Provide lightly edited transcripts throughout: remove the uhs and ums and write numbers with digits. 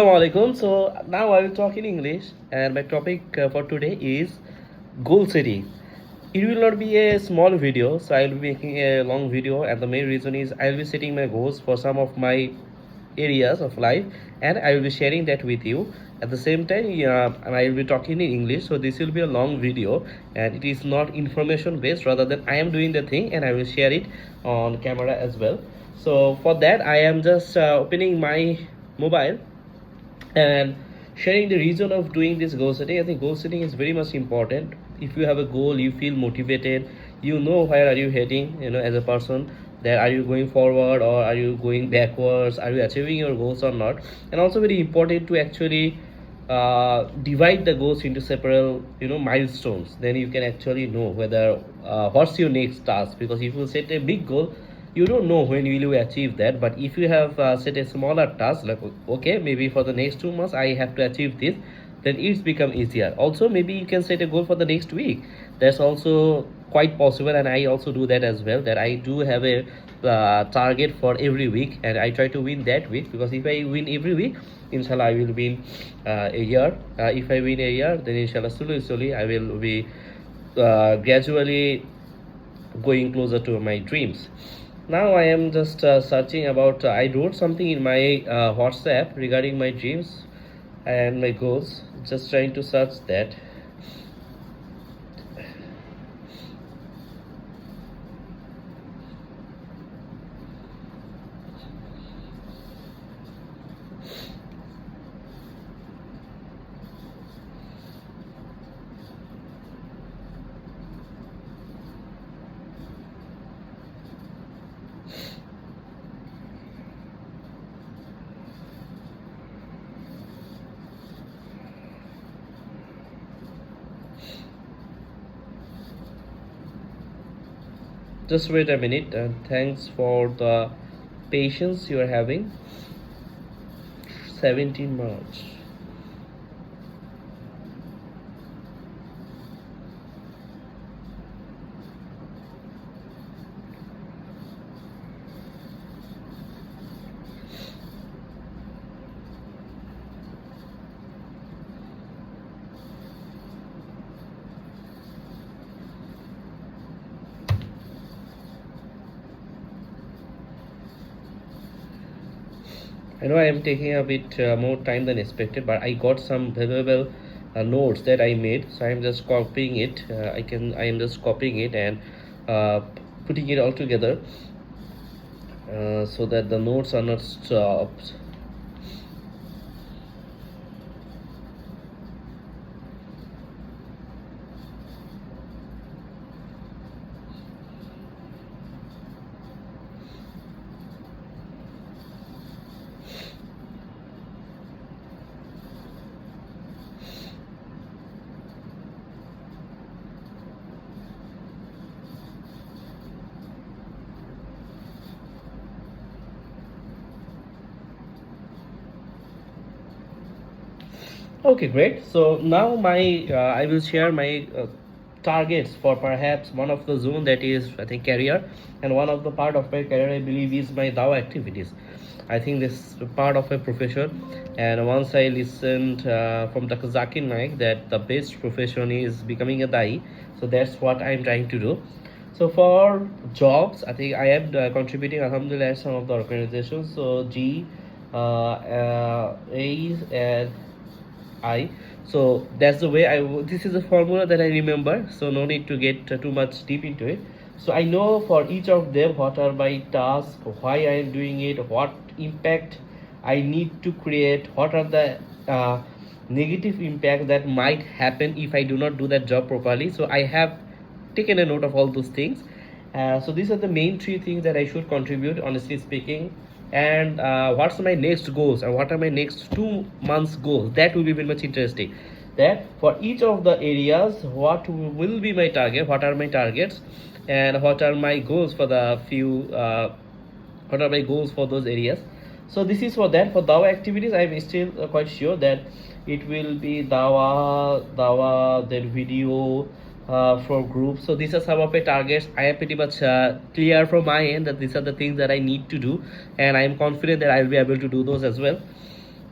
Assalamualaikum. So now I will talk in English, and my topic for today is goal setting. It will not be a small video, so I will be making a long video, and the main reason is I will be setting my goals for some of my areas of life, and I will be sharing that with you. At the same time, and I will be talking in English, so this will be a long video, and it is not information based. Rather than I am doing the thing, and I will share it on camera as well. So for that, I am just opening my mobile and sharing the reason of doing this goal setting. I think goal setting is very much important. If you have a goal, you feel motivated, you know where are you heading, as a person, that are you going forward or are you going backwards, are you achieving your goals or not. And also very important to actually divide the goals into several milestones. Then you can actually know whether what's your next task, because if you set a big goal, you don't know when will you achieve that. But if you have set a smaller task, like okay, maybe for the next 2 months I have to achieve this, then it's become easier. Also, maybe you can set a goal for the next week. That's also quite possible, and I also do that as well, that I do have a target for every week, and I try to win that week, because if I win every week, inshallah I will win a year. If I win a year, then inshallah slowly I will be gradually going closer to my dreams. Now I am just searching about, I wrote something in my WhatsApp regarding my dreams and my goals, just trying to search that. Just wait a minute, and thanks for the patience you are having. 17 March. I know I am taking a bit more time than expected, but I got some valuable notes that I made, so I am just copying it. I am just copying it and uh, putting it all together so that the notes are not stopped. Okay, great. So now my I will share my targets for perhaps one of the zone, that is I think career, and one of the part of my career I believe is my dawa activities. I think this part of my profession, and once I listened from Dr. Zakir Naik that the best profession is becoming a dai, so that's what I'm trying to do. So for jobs, I think I am contributing alhamdulillah some of the organizations. So G, A, and I. So that's the way this is a formula that I remember, so no need to get too much deep into it. So I know for each of them what are my tasks, why I am doing it, what impact I need to create, what are the negative impact that might happen if I do not do that job properly. So I have taken a note of all those things. So these are the main three things that I should contribute, honestly speaking. And what's my next goals, and what are my next 2 months goals, that will be very much interesting. That for each of the areas, what will be my target, what are my targets, and what are my goals for the few what are my goals for those areas. So this is for that. For dawa activities, I'm still quite sure that it will be dawa, then video for groups. So these are some of my targets. I am pretty much clear from my end that these are the things that I need to do, and I am confident that I will be able to do those as well.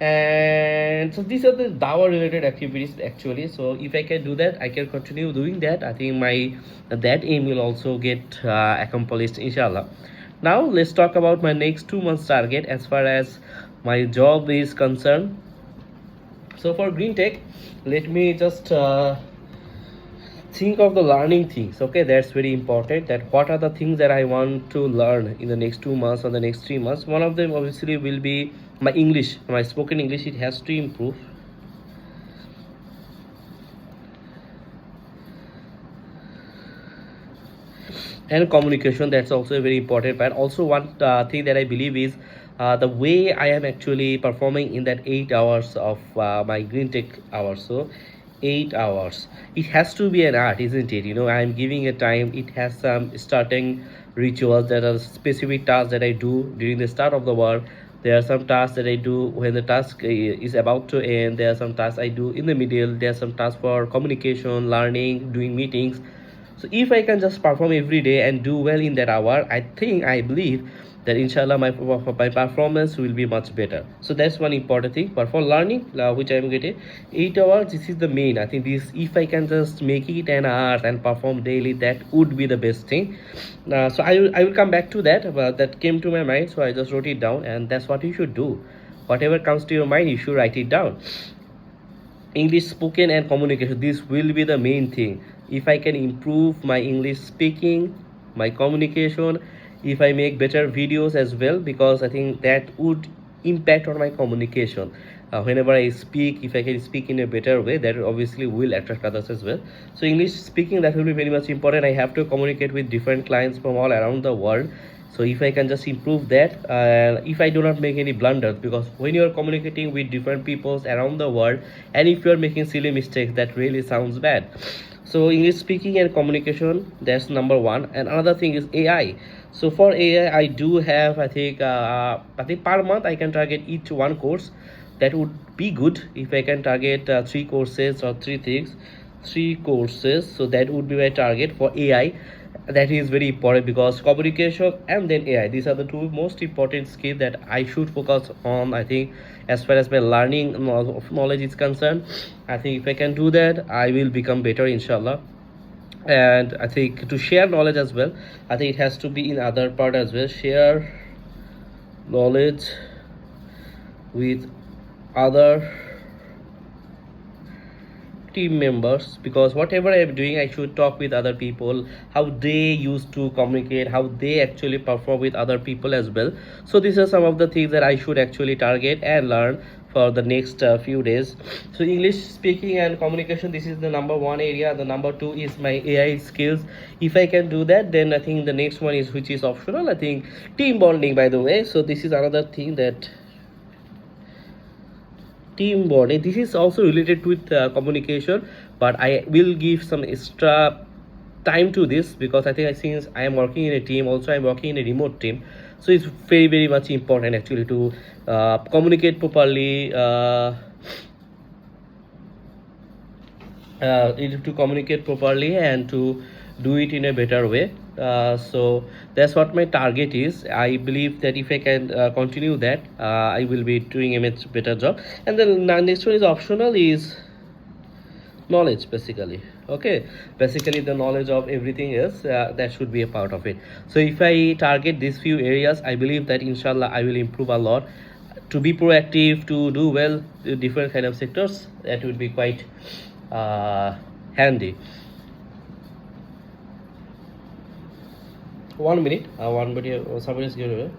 And so these are the dawa related activities actually. So if I can do that, I can continue doing that. I think my that aim will also get accomplished, inshallah. Now let's talk about my next 2 months target as far as my job is concerned. So for green tech, let me just think of the learning things. Okay, that's very important, that what are the things that I want to learn in the next 2 months or the next 3 months. One of them obviously will be my English, my spoken English. It has to improve. And communication, that's also a very important part. Also one thing that I believe is the way I am actually performing in that 8 hours of my green tech hours. So 8 hours, it has to be an art, isn't it? I am giving a time. It has some starting rituals, that are specific tasks that I do during the start of the work. There are some tasks that I do when the task is about to end. There are some tasks I do in the middle. There are some tasks for communication, learning, doing meetings. So if I can just perform every day and do well in that hour, I believe that inshallah my performance will be much better. So that's one important thing. But for learning, which I'm getting 8 hours, this is the main. I think this, if I can just make it an art and perform daily, that would be the best thing. So I will come back to that, but that came to my mind, so I just wrote it down, and that's what you should do. Whatever comes to your mind, you should write it down. English spoken and communication, this will be the main thing. If I can improve my English speaking, my communication, if I make better videos as well, because I think that would impact on my communication. Whenever I speak, if I can speak in a better way, that obviously will attract others as well. So English speaking, that will be very much important. I have to communicate with different clients from all around the world. So if I can just improve that, if I do not make any blunders, because when you are communicating with different peoples around the world, and if you are making silly mistakes, that really sounds bad. So English speaking and communication, that's number one. And another thing is AI. So for AI, I do have, I think per month I can target each one course. That would be good if I can target 3 courses or 3 things, 3 courses. So that would be my target for AI. That is very important, because communication and then AI, these are the two most important skills that I should focus on. I think as far as my learning of knowledge is concerned, I think if I can do that, I will become better, inshallah. And I think to share knowledge as well, I think it has to be in other part as well. Share knowledge with other team members, because whatever I'm doing, I should talk with other people, how they used to communicate, how they actually perform with other people as well. So these are some of the things that I should actually target and learn for the next few days. So English speaking and communication, this is the number one area. The number two is my AI skills. If I can do that, then I think the next one is, which is optional, I think team bonding, by the way. So this is another thing, that team bonding, this is also related with communication, but I will give some extra time to this, because I think since I am working in a team, also I'm working in a remote team, so it's very much important actually to communicate properly, and to do it in a better way. So that's what my target is. I believe that if I can continue that, I will be doing a much better job. And then the next one is optional, is knowledge, basically. Okay, basically the knowledge of everything else, that should be a part of it. So if I target these few areas, I believe that inshallah I will improve a lot. To be proactive, to do well in different kind of sectors, that would be quite handy. 1 minute, one minute, somebody is giving away.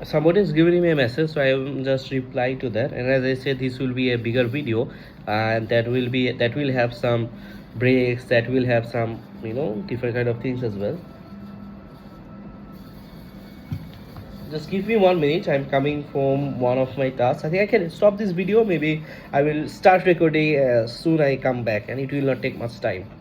somebody is giving me a message, so I am just reply to that. And as I said, this will be a bigger video, and that will have some breaks, that will have some different kind of things as well. Just give me 1 minute, I'm coming from one of my tasks. I think I can stop this video. Maybe I will start recording as soon I come back, and it will not take much time.